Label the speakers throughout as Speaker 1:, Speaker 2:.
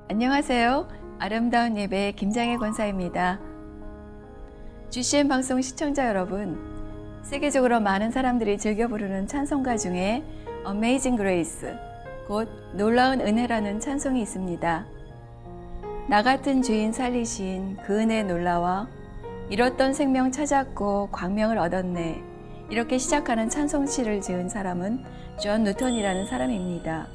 Speaker 1: 안녕하세요. 아름다운 예배 김장혜 권사입니다. GCN 방송 시청자 여러분, 세계적으로 많은 사람들이 즐겨 부르는 찬송가 중에 Amazing Grace, 곧 놀라운 은혜라는 찬송이 있습니다. 나 같은 죄인 살리신 그 은혜에 놀라와 잃었던 생명 찾았고 광명을 얻었네. 이렇게 시작하는 찬송시를 지은 사람은 존 누턴이라는 사람입니다.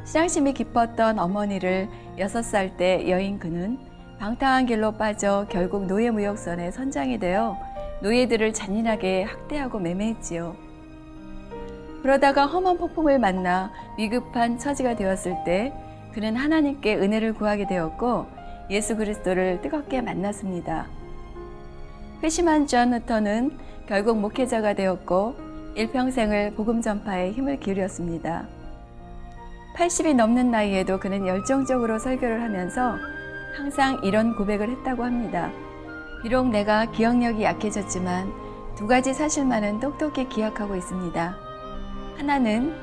Speaker 1: 신앙심이 깊었던 어머니를 6살 때 여인 그는 방탕한 길로 빠져 결국 노예무역선의 선장이 되어 노예들을 잔인하게 학대하고 매매했지요. 그러다가 험한 폭풍을 만나 위급한 처지가 되었을 때 그는 하나님께 은혜를 구하게 되었고 예수 그리스도를 뜨겁게 만났습니다. 회심한 존 누턴은 결국 목회자가 되었고 일평생을 복음 전파에 힘을 기울였습니다. 80이 넘는 나이에도 그는 열정적으로 설교를 하면서 항상 이런 고백을 했다고 합니다. 비록 내가 기억력이 약해졌지만 2가지 사실만은 똑똑히 기억하고 있습니다. 하나는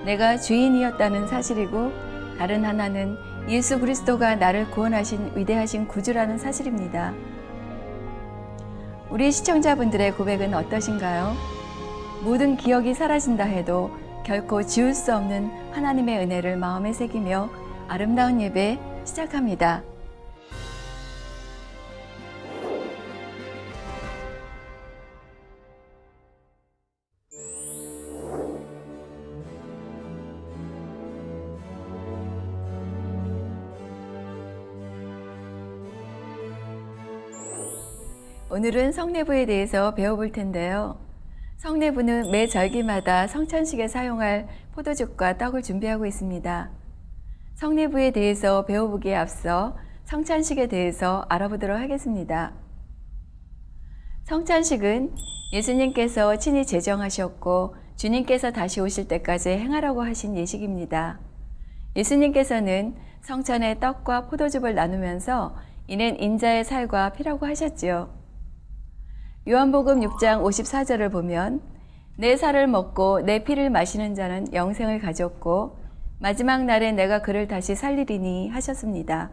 Speaker 1: 내가 죄인이었다는 사실이고 다른 하나는 예수 그리스도가 나를 구원하신 위대하신 구주라는 사실입니다. 우리 시청자분들의 고백은 어떠신가요? 모든 기억이 사라진다 해도 결코 지울 수 없는 하나님의 은혜를 마음에 새기며 아름다운 예배 시작합니다. 오늘은 성례부에 대해서 배워볼 텐데요. 성례부는 매 절기마다 성찬식에 사용할 포도즙과 떡을 준비하고 있습니다. 성례부에 대해서 배워보기에 앞서 성찬식에 대해서 알아보도록 하겠습니다. 성찬식은 예수님께서 친히 제정하셨고 주님께서 다시 오실 때까지 행하라고 하신 예식입니다. 예수님께서는 성찬에 떡과 포도즙을 나누면서 이는 인자의 살과 피라고 하셨지요. 요한복음 6장 54절을 보면 내 살을 먹고 내 피를 마시는 자는 영생을 가졌고 마지막 날에 내가 그를 다시 살리리니 하셨습니다.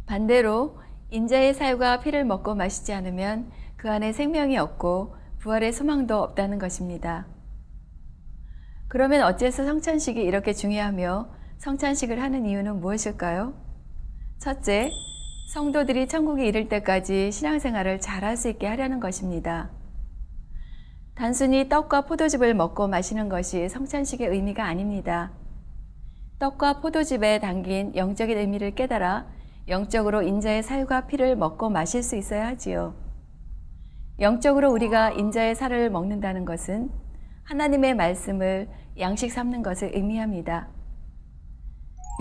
Speaker 1: 반대로 인자의 살과 피를 먹고 마시지 않으면 그 안에 생명이 없고 부활의 소망도 없다는 것입니다. 그러면 어째서 성찬식이 이렇게 중요하며 성찬식을 하는 이유는 무엇일까요? 첫째, 성도들이 천국에 이를 때까지 신앙생활을 잘할 수 있게 하려는 것입니다. 단순히 떡과 포도즙을 먹고 마시는 것이 성찬식의 의미가 아닙니다. 떡과 포도즙에 담긴 영적인 의미를 깨달아 영적으로 인자의 살과 피를 먹고 마실 수 있어야 하지요. 영적으로 우리가 인자의 살을 먹는다는 것은 하나님의 말씀을 양식 삼는 것을 의미합니다.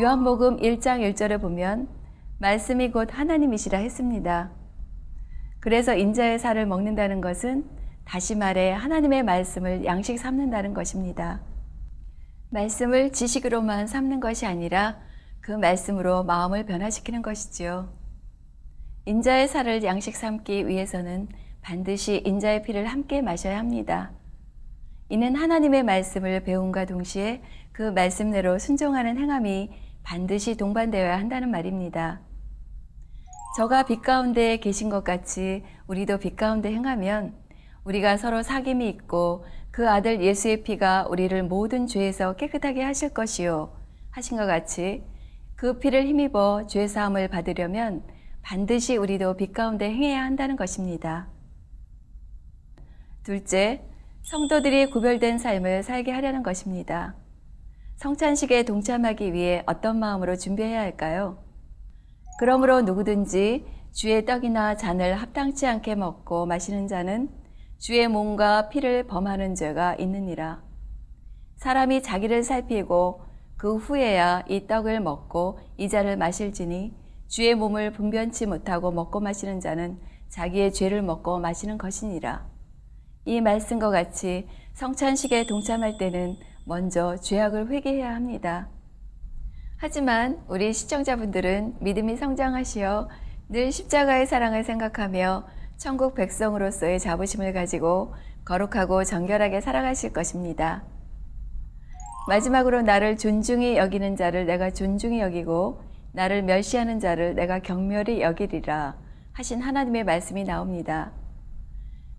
Speaker 1: 요한복음 1장 1절을 보면 말씀이 곧 하나님이시라 했습니다. 그래서 인자의 살을 먹는다는 것은 다시 말해 하나님의 말씀을 양식 삼는다는 것입니다. 말씀을 지식으로만 삼는 것이 아니라 그 말씀으로 마음을 변화시키는 것이지요. 인자의 살을 양식 삼기 위해서는 반드시 인자의 피를 함께 마셔야 합니다. 이는 하나님의 말씀을 배움과 동시에 그 말씀대로 순종하는 행함이 반드시 동반되어야 한다는 말입니다. 저가 빛 가운데 계신 것 같이 우리도 빛 가운데 행하면 우리가 서로 사귐이 있고 그 아들 예수의 피가 우리를 모든 죄에서 깨끗하게 하실 것이요 하신 것 같이 그 피를 힘입어 죄 사함을 받으려면 반드시 우리도 빛 가운데 행해야 한다는 것입니다. 둘째, 성도들이 구별된 삶을 살게 하려는 것입니다. 성찬식에 동참하기 위해 어떤 마음으로 준비해야 할까요? 그러므로 누구든지 주의 떡이나 잔을 합당치 않게 먹고 마시는 자는 주의 몸과 피를 범하는 죄가 있느니라. 사람이 자기를 살피고 그 후에야 이 떡을 먹고 이 잔을 마실지니 주의 몸을 분변치 못하고 먹고 마시는 자는 자기의 죄를 먹고 마시는 것이니라. 이 말씀과 같이 성찬식에 동참할 때는 먼저 죄악을 회개해야 합니다. 하지만 우리 시청자분들은 믿음이 성장하시어 늘 십자가의 사랑을 생각하며 천국 백성으로서의 자부심을 가지고 거룩하고 정결하게 살아가실 것입니다. 마지막으로 나를 존중히 여기는 자를 내가 존중히 여기고 나를 멸시하는 자를 내가 경멸히 여기리라 하신 하나님의 말씀이 나옵니다.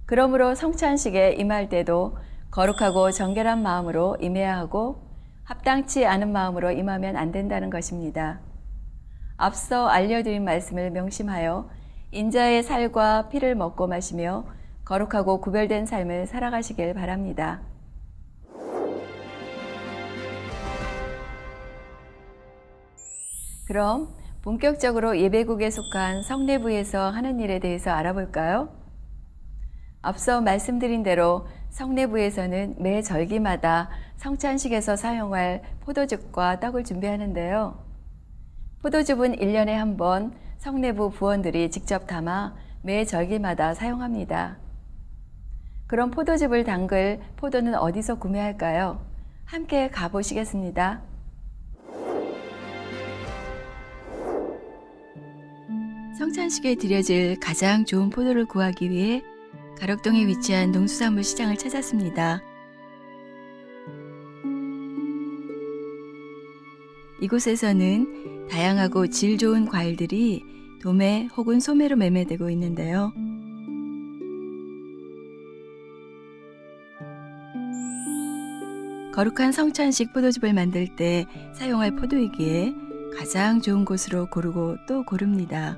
Speaker 1: 그러므로 성찬식에 임할 때도 거룩하고 정결한 마음으로 임해야 하고 합당치 않은 마음으로 임하면 안 된다는 것입니다. 앞서 알려드린 말씀을 명심하여 인자의 살과 피를 먹고 마시며 거룩하고 구별된 삶을 살아가시길 바랍니다. 그럼 본격적으로 예배국에 속한 성례부에서 하는 일에 대해서 알아볼까요? 앞서 말씀드린 대로 성례부에서는 매 절기마다 성찬식에서 사용할 포도즙과 떡을 준비하는데요. 포도즙은 1년에 한 번 성례부 부원들이 직접 담아 매 절기마다 사용합니다. 그럼 포도즙을 담글 포도는 어디서 구매할까요? 함께 가보시겠습니다. 성찬식에 드려질 가장 좋은 포도를 구하기 위해 가락동에 위치한 농수산물 시장을 찾았습니다. 이곳에서는 다양하고 질 좋은 과일들이 도매 혹은 소매로 매매되고 있는데요. 거룩한 성찬식 포도즙을 만들 때 사용할 포도이기에 가장 좋은 곳으로 고르고 또 고릅니다.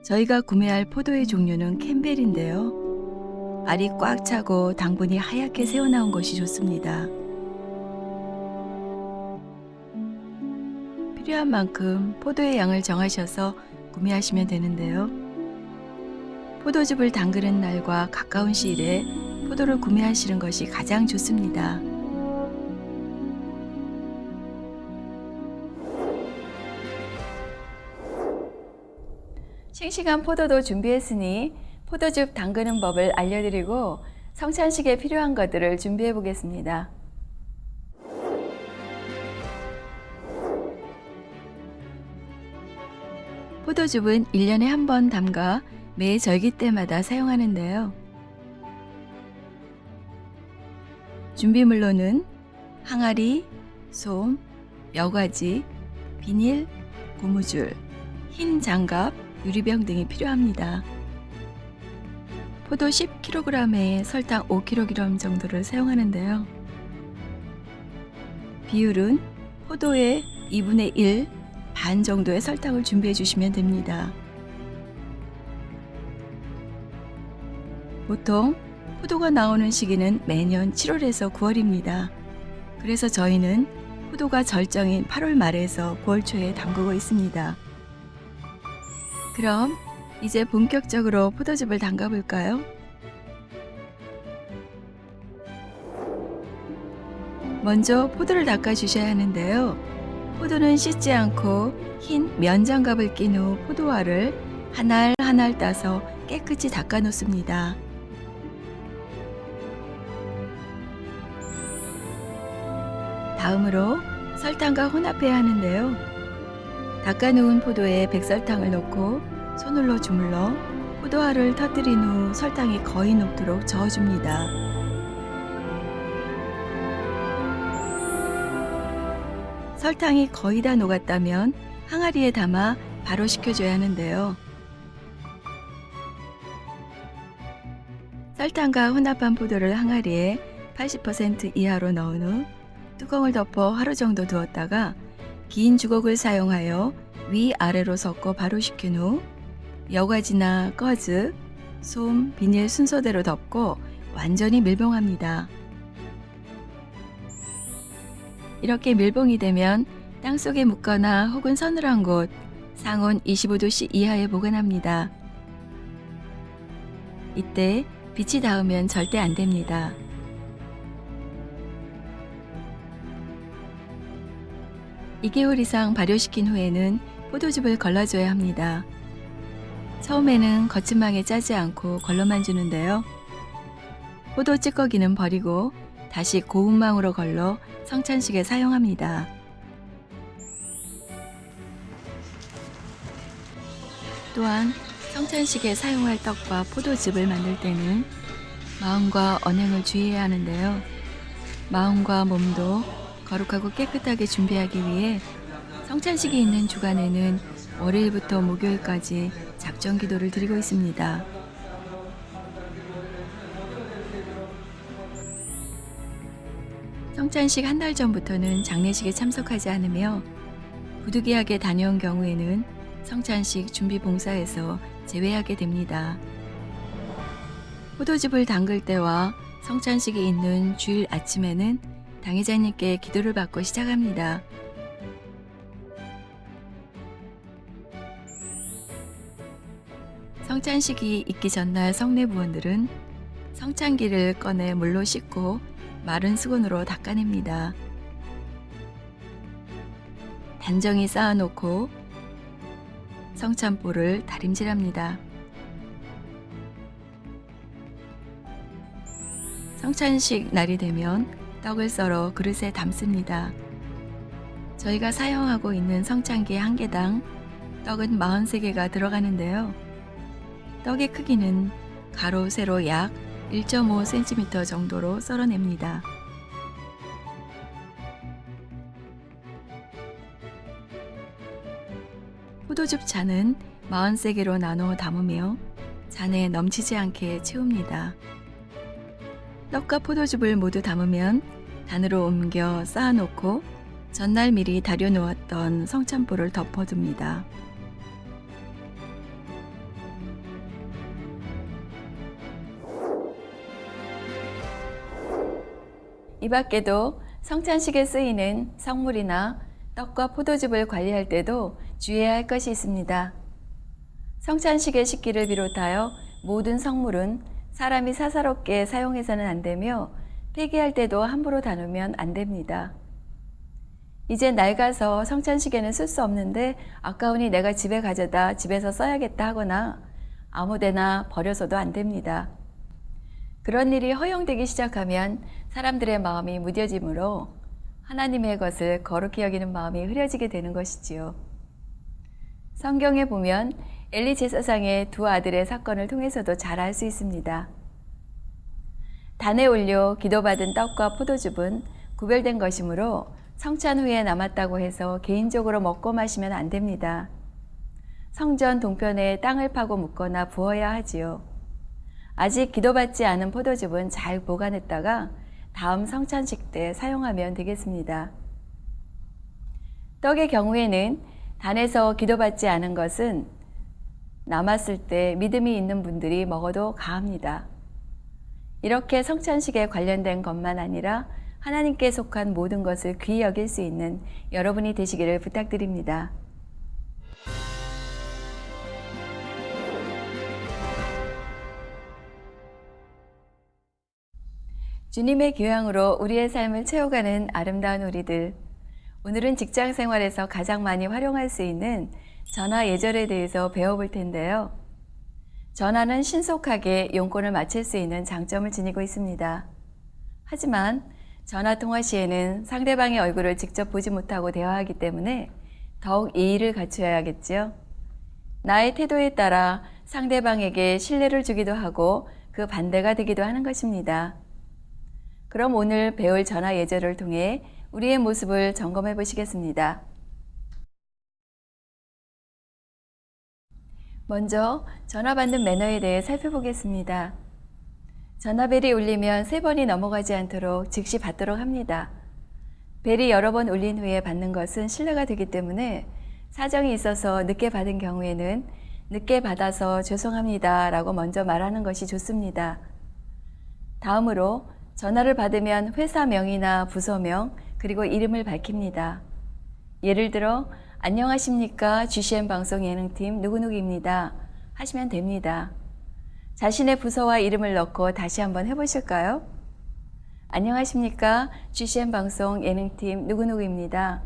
Speaker 1: 저희가 구매할 포도의 종류는 캠벨인데요. 알이 꽉 차고 당분이 하얗게 새어나온 것이 좋습니다. 필요한 만큼 포도의 양을 정하셔서 구매하시면 되는데요. 포도즙을 담그는 날과 가까운 시일에 포도를 구매하시는 것이 가장 좋습니다. 싱싱한 포도도 준비했으니 포도즙 담그는 법을 알려드리고 성찬식에 필요한 것들을 준비해 보겠습니다. 포도즙은 1년에 한 번 담가 매 절기 때마다 사용하는데요. 준비물로는 항아리, 솜, 여과지, 비닐, 고무줄, 흰 장갑, 유리병 등이 필요합니다. 포도 10kg에 설탕 5kg 정도를 사용하는데요. 비율은 포도의 2분의 1, 반 정도의 설탕을 준비해 주시면 됩니다. 보통 포도가 나오는 시기는 매년 7월에서 9월입니다. 그래서 저희는 포도가 절정인 8월 말에서 9월 초에 담그고 있습니다. 그럼 이제 본격적으로 포도즙을 담가 볼까요? 먼저 포도를 닦아 주셔야 하는데요. 포도는 씻지 않고 흰 면장갑을 낀 후 포도알을 한 알 한 알 따서 깨끗이 닦아 놓습니다. 다음으로 설탕과 혼합해야 하는데요. 닦아 놓은 포도에 백설탕을 넣고 손으로 주물러 포도알을 터뜨린 후 설탕이 거의 녹도록 저어줍니다. 설탕이 거의 다 녹았다면 항아리에 담아 바로 식혀줘야 하는데요. 설탕과 혼합한 포도를 항아리에 80% 이하로 넣은 후 뚜껑을 덮어 하루 정도 두었다가 긴 주걱을 사용하여 위아래로 섞어 바로 식힌 후 여과지나 꺼즈, 솜, 비닐 순서대로 덮고 완전히 밀봉합니다. 이렇게 밀봉이 되면 땅속에 묻거나 혹은 서늘한 곳, 상온 25도씨 이하에 보관합니다. 이때 빛이 닿으면 절대 안 됩니다. (2 개월) 이상 발효시킨 후에는 포도즙을 걸러줘야 합니다. 처음에는 거친망에 짜지 않고 걸러만 주는데요. 포도 찌꺼기는 버리고 다시 고운망으로 걸러 성찬식에 사용합니다. 또한 성찬식에 사용할 떡과 포도즙을 만들 때는 마음과 언행을 주의해야 하는데요. 마음과 몸도 거룩하고 깨끗하게 준비하기 위해 성찬식이 있는 주간에는 월요일부터 목요일까지 작정 기도를 드리고 있습니다. 성찬식 한 달 전부터는 장례식에 참석하지 않으며 부득이하게 다녀온 경우에는 성찬식 준비 봉사에서 제외하게 됩니다. 포도즙을 담글 때와 성찬식이 있는 주일 아침에는 당회자님께 기도를 받고 시작합니다. 성찬식이 있기 전날 성례부원들은 성찬기를 꺼내 물로 씻고 마른 수건으로 닦아냅니다. 단정히 쌓아놓고 성찬볼을 다림질합니다. 성찬식 날이 되면 떡을 썰어 그릇에 담습니다. 저희가 사용하고 있는 성찬기 한 개당 떡은 43개가 들어가는데요. 떡의 크기는 가로 세로 약 1.5cm 정도로 썰어냅니다. 포도즙 잔은 43개로 나눠 담으며 잔에 넘치지 않게 채웁니다. 떡과 포도즙을 모두 담으면 단으로 옮겨 쌓아놓고 전날 미리 다려놓았던 성찬볼을 덮어둡니다. 이 밖에도 성찬식에 쓰이는 성물이나 떡과 포도즙을 관리할 때도 주의해야 할 것이 있습니다. 성찬식의 식기를 비롯하여 모든 성물은 사람이 사사롭게 사용해서는 안 되며 폐기할 때도 함부로 다루면 안 됩니다. 이제 낡아서 성찬식에는 쓸 수 없는데 아까우니 내가 집에 가져다 집에서 써야겠다 하거나 아무데나 버려서도 안 됩니다. 그런 일이 허용되기 시작하면 사람들의 마음이 무뎌지므로 하나님의 것을 거룩히 여기는 마음이 흐려지게 되는 것이지요. 성경에 보면 엘리 제사장의 두 아들의 사건을 통해서도 잘 알 수 있습니다. 단에 올려 기도받은 떡과 포도즙은 구별된 것이므로 성찬 후에 남았다고 해서 개인적으로 먹고 마시면 안 됩니다. 성전 동편에 땅을 파고 묻거나 부어야 하지요. 아직 기도받지 않은 포도즙은 잘 보관했다가 다음 성찬식 때 사용하면 되겠습니다. 떡의 경우에는 단에서 기도받지 않은 것은 남았을 때 믿음이 있는 분들이 먹어도 가합니다. 이렇게 성찬식에 관련된 것만 아니라 하나님께 속한 모든 것을 귀히 여길 수 있는 여러분이 되시기를 부탁드립니다. 주님의 교양으로 우리의 삶을 채워가는 아름다운 우리들. 오늘은 직장 생활에서 가장 많이 활용할 수 있는 전화 예절에 대해서 배워볼 텐데요. 전화는 신속하게 용건을 마칠 수 있는 장점을 지니고 있습니다. 하지만 전화 통화 시에는 상대방의 얼굴을 직접 보지 못하고 대화하기 때문에 더욱 예의를 갖추어야겠죠. 나의 태도에 따라 상대방에게 신뢰를 주기도 하고 그 반대가 되기도 하는 것입니다. 그럼 오늘 배울 전화 예절을 통해 우리의 모습을 점검해 보시겠습니다. 먼저 전화 받는 매너에 대해 살펴보겠습니다. 전화벨이 울리면 3번이 넘어가지 않도록 즉시 받도록 합니다. 벨이 여러 번 울린 후에 받는 것은 신뢰가 되기 때문에 사정이 있어서 늦게 받은 경우에는 늦게 받아서 죄송합니다 라고 먼저 말하는 것이 좋습니다. 다음으로 전화를 받으면 회사명이나 부서명 그리고 이름을 밝힙니다. 예를 들어 안녕하십니까 GCN 방송 예능팀 누구누구입니다 하시면 됩니다. 자신의 부서와 이름을 넣고 다시 한번 해보실까요? 안녕하십니까 GCN 방송 예능팀 누구누구입니다.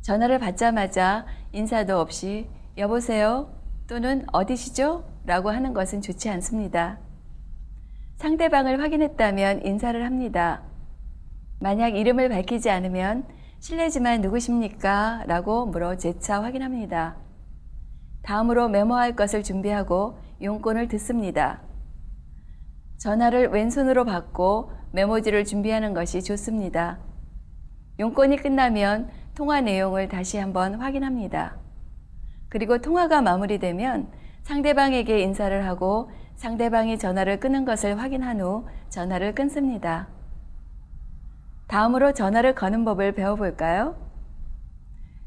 Speaker 1: 전화를 받자마자 인사도 없이 여보세요 또는 어디시죠? 라고 하는 것은 좋지 않습니다. 상대방을 확인했다면 인사를 합니다. 만약 이름을 밝히지 않으면 실례지만 누구십니까? 라고 물어 재차 확인합니다. 다음으로 메모할 것을 준비하고 용건을 듣습니다. 전화를 왼손으로 받고 메모지를 준비하는 것이 좋습니다. 용건이 끝나면 통화 내용을 다시 한번 확인합니다. 그리고 통화가 마무리되면 상대방에게 인사를 하고 상대방이 전화를 끊는 것을 확인한 후 전화를 끊습니다. 다음으로 전화를 거는 법을 배워볼까요?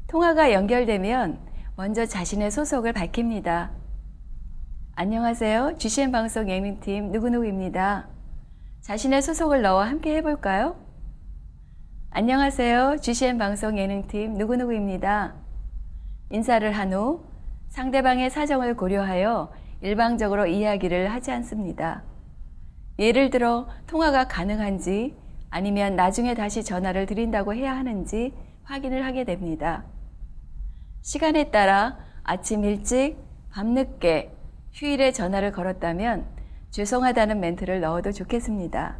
Speaker 1: 통화가 연결되면 먼저 자신의 소속을 밝힙니다. 안녕하세요. GCN 방송 예능팀 누구누구입니다. 자신의 소속을 넣어 함께 해볼까요? 안녕하세요. GCN 방송 예능팀 누구누구입니다. 인사를 한 후 상대방의 사정을 고려하여 일방적으로 이야기를 하지 않습니다. 예를 들어 통화가 가능한지 아니면 나중에 다시 전화를 드린다고 해야 하는지 확인을 하게 됩니다. 시간에 따라 아침 일찍, 밤늦게, 휴일에 전화를 걸었다면 죄송하다는 멘트를 넣어도 좋겠습니다.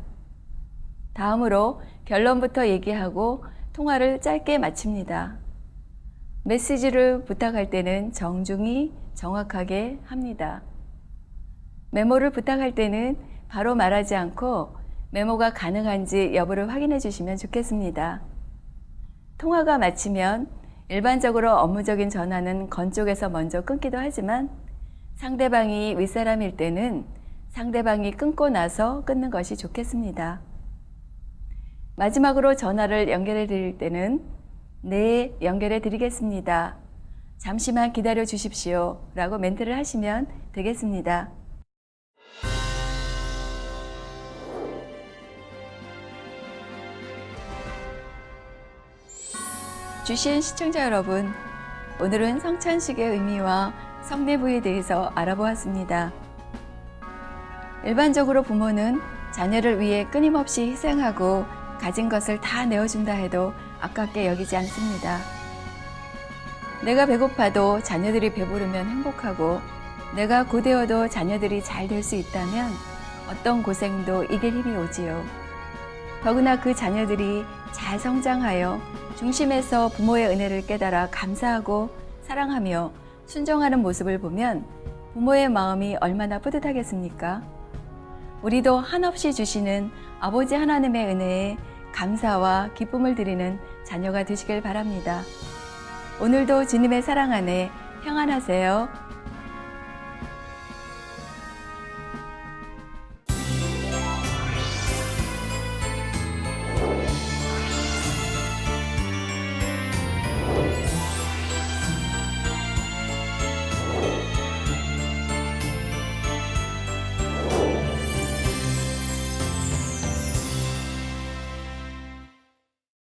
Speaker 1: 다음으로 결론부터 얘기하고 통화를 짧게 마칩니다. 메시지를 부탁할 때는 정중히 정확하게 합니다. 메모를 부탁할 때는 바로 말하지 않고 메모가 가능한지 여부를 확인해 주시면 좋겠습니다. 통화가 마치면 일반적으로 업무적인 전화는 건 쪽에서 먼저 끊기도 하지만 상대방이 윗사람일 때는 상대방이 끊고 나서 끊는 것이 좋겠습니다. 마지막으로 전화를 연결해 드릴 때는 네, 연결해 드리겠습니다. 잠시만 기다려 주십시오. 라고 멘트를 하시면 되겠습니다. GCN 시청자 여러분, 오늘은 성찬식의 의미와 성례부에 대해서 알아보았습니다. 일반적으로 부모는 자녀를 위해 끊임없이 희생하고 가진 것을 다 내어준다 해도 아깝게 여기지 않습니다. 내가 배고파도 자녀들이 배부르면 행복하고 내가 고되어도 자녀들이 잘 될 수 있다면 어떤 고생도 이길 힘이 오지요. 더구나 그 자녀들이 잘 성장하여 중심에서 부모의 은혜를 깨달아 감사하고 사랑하며 순종하는 모습을 보면 부모의 마음이 얼마나 뿌듯하겠습니까? 우리도 한없이 주시는 아버지 하나님의 은혜에 감사와 기쁨을 드리는 자녀가 되시길 바랍니다. 오늘도 주님의 사랑 안에 평안하세요.